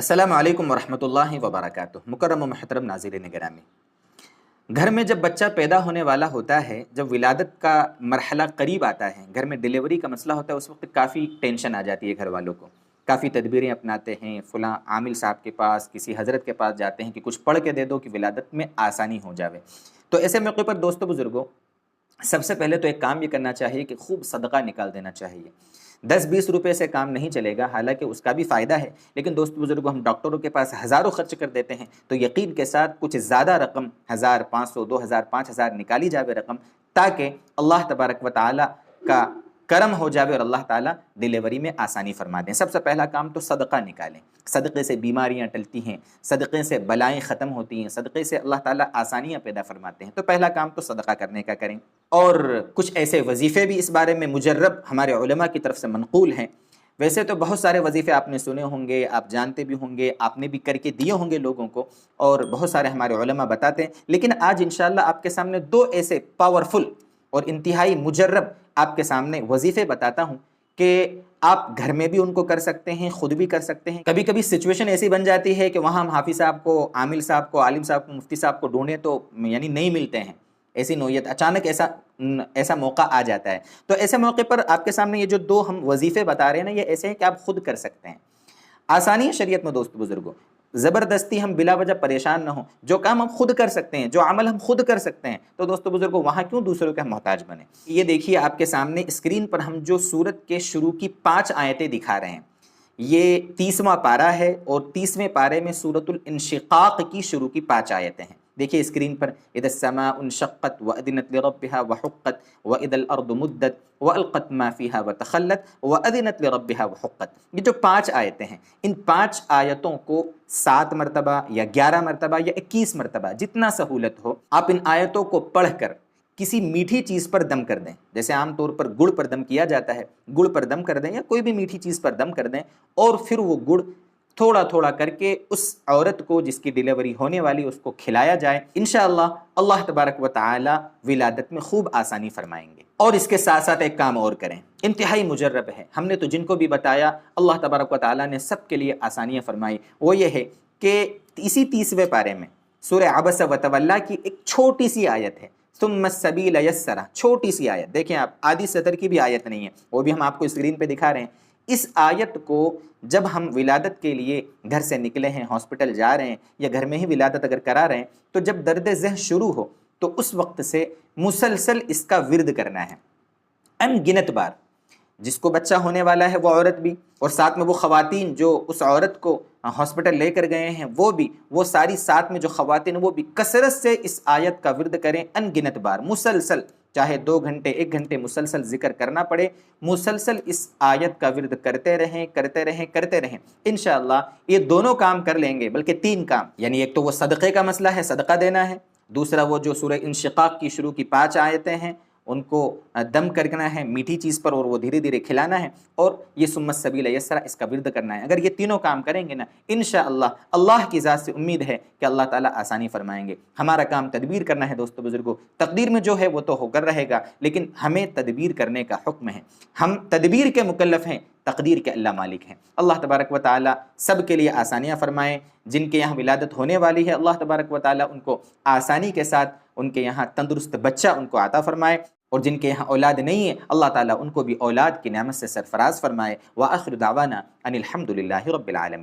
السلام علیکم ورحمۃ اللہ وبرکاتہ۔ مکرم و محترم ناظرین گرامی، گھر میں جب بچہ پیدا ہونے والا ہوتا ہے، جب ولادت کا مرحلہ قریب آتا ہے، گھر میں ڈیلیوری کا مسئلہ ہوتا ہے، اس وقت کافی ٹینشن آ جاتی ہے گھر والوں کو، کافی تدبیریں اپناتے ہیں، فلاں عامل صاحب کے پاس، کسی حضرت کے پاس جاتے ہیں کہ کچھ پڑھ کے دے دو کہ ولادت میں آسانی ہو جاوے۔ تو ایسے موقع پر دوستو بزرگوں، سب سے پہلے تو ایک کام یہ کرنا چاہیے کہ خوب صدقہ نکال دینا چاہیے۔ 10-20 روپے سے کام نہیں چلے گا، حالانکہ اس کا بھی فائدہ ہے، لیکن دوست بزرگوں ہم ڈاکٹروں کے پاس ہزاروں خرچ کر دیتے ہیں، تو یقین کے ساتھ کچھ زیادہ رقم 1000 500 2000 5000 نکالی جاوے رقم، تاکہ اللہ تبارک و تعالی کا کرم ہو جاوے اور اللہ تعالیٰ ڈیلیوری میں آسانی فرما دیں۔ سب سے پہلا کام تو صدقہ نکالیں، صدقے سے بیماریاں ٹلتی ہیں، صدقے سے بلائیں ختم ہوتی ہیں، صدقے سے اللہ تعالیٰ آسانیاں پیدا فرماتے ہیں، تو پہلا کام تو صدقہ کرنے کا کریں۔ اور کچھ ایسے وظیفے بھی اس بارے میں مجرب ہمارے علماء کی طرف سے منقول ہیں۔ ویسے تو بہت سارے وظیفے آپ نے سنے ہوں گے، آپ جانتے بھی ہوں گے، آپ نے بھی کر کے دیے ہوں گے لوگوں کو، اور بہت سارے ہمارے علماء بتاتے ہیں، لیکن آج انشاءاللہ آپ کے سامنے 2 ایسے پاورفل اور انتہائی مجرب آپ کے سامنے وظیفے بتاتا ہوں کہ آپ گھر میں بھی ان کو کر سکتے ہیں، خود بھی کر سکتے ہیں۔ کبھی کبھی سچویشن ایسی بن جاتی ہے کہ وہاں ہم حافظ صاحب کو، عامل صاحب کو، عالم صاحب کو، مفتی صاحب کو ڈھونڈیں تو یعنی نہیں ملتے ہیں، ایسی نوعیت اچانک ایسا موقع آ جاتا ہے۔ تو ایسے موقع پر آپ کے سامنے یہ جو 2 ہم وظیفے بتا رہے ہیں نا، یہ ایسے ہیں کہ آپ خود کر سکتے ہیں۔ آسانی ہے شریعت میں دوست بزرگوں، زبردستی ہم بلا وجہ پریشان نہ ہوں، جو کام ہم خود کر سکتے ہیں، جو عمل ہم خود کر سکتے ہیں، تو دوست بزرگوں وہاں کیوں دوسروں کے محتاج بنیں۔ یہ دیکھیے آپ کے سامنے اسکرین پر ہم جو سورت کے شروع کی 5 آیتیں دکھا رہے ہیں، یہ 30واں پارہ ہے، اور 30ویں پارے میں سورۃ الانشقاق کی شروع کی 5 آیتیں ہیں۔ دیکھیے اسکرین پر، اذا السماء انشقت واذنت لربها وحقت واذا الارض مدت والقت ما فيها وتخلت واذنت لربها وحقت۔ یہ جو 5 آیتیں ہیں، ان 5 آیتوں کو 7 مرتبہ یا 11 مرتبہ یا 21 مرتبہ جتنا سہولت ہو، آپ ان آیتوں کو پڑھ کر کسی میٹھی چیز پر دم کر دیں، جیسے عام طور پر گڑ پر دم کیا جاتا ہے، گڑ پر دم کر دیں یا کوئی بھی میٹھی چیز پر دم کر دیں، اور پھر وہ گڑ تھوڑا تھوڑا کر کے اس عورت کو جس کی ڈیلیوری ہونے والی اس کو کھلایا جائے، انشاءاللہ اللہ تبارک و تعالی ولادت میں خوب آسانی فرمائیں گے۔ اور اس کے ساتھ ساتھ ایک کام اور کریں، انتہائی مجرب ہے، ہم نے تو جن کو بھی بتایا اللہ تبارک و تعالی نے سب کے لیے آسانیاں فرمائی، وہ یہ ہے کہ اسی 30ویں پارے میں سورہ عبس و تولی کی ایک چھوٹی سی آیت ہے، ثم السبیل یسرہ، چھوٹی سی آیت، دیکھیں آپ آدھی سطر کی بھی آیت نہیں ہے، وہ بھی ہم آپ کو اسکرین پہ دکھا رہے ہیں۔ اس آیت کو جب ہم ولادت کے لیے گھر سے نکلے ہیں، ہاسپٹل جا رہے ہیں، یا گھر میں ہی ولادت اگر کرا رہے ہیں، تو جب درد ذہن شروع ہو تو اس وقت سے مسلسل اس کا ورد کرنا ہے، ان گنت بار۔ جس کو بچہ ہونے والا ہے وہ عورت بھی، اور ساتھ میں وہ خواتین جو اس عورت کو ہاسپٹل لے کر گئے ہیں وہ بھی، وہ ساری ساتھ میں جو خواتین وہ بھی کثرت سے اس آیت کا ورد کریں، ان گنت بار، مسلسل، چاہے 2 گھنٹے 1 گھنٹے مسلسل ذکر کرنا پڑے، مسلسل اس آیت کا ورد کرتے رہیں کرتے رہیں کرتے رہیں، انشاءاللہ یہ دونوں کام کر لیں گے، بلکہ 3 کام، یعنی ایک تو وہ صدقے کا مسئلہ ہے، صدقہ دینا ہے، دوسرا وہ جو سورہ انشقاق کی شروع کی 5 آیتیں ہیں ان کو دم کرنا ہے میٹھی چیز پر، اور وہ دھیرے دھیرے کھلانا ہے، اور یہ ثم السبیل یسرا اس کا ورد کرنا ہے۔ اگر یہ تینوں کام کریں گے نا، انشاءاللہ اللہ کی ذات سے امید ہے کہ اللہ تعالیٰ آسانی فرمائیں گے۔ ہمارا کام تدبیر کرنا ہے دوستو بزرگوں، تقدیر میں جو ہے وہ تو ہو کر رہے گا، لیکن ہمیں تدبیر کرنے کا حکم ہے، ہم تدبیر کے مکلف ہیں، تقدیر کے اللہ مالک ہیں۔ اللہ تبارک و تعالیٰ سب کے لیے آسانیاں فرمائیں، جن کے یہاں ولادت ہونے والی ہے اللہ تبارک و تعالیٰ ان کو آسانی کے ساتھ ان کے یہاں تندرست بچہ ان کو عطا فرمائے، اور جن کے یہاں اولاد نہیں ہے اللہ تعالیٰ ان کو بھی اولاد کی نعمت سے سرفراز فرمائے۔ وآخر دعوانا ان الحمد للہ رب العالمین۔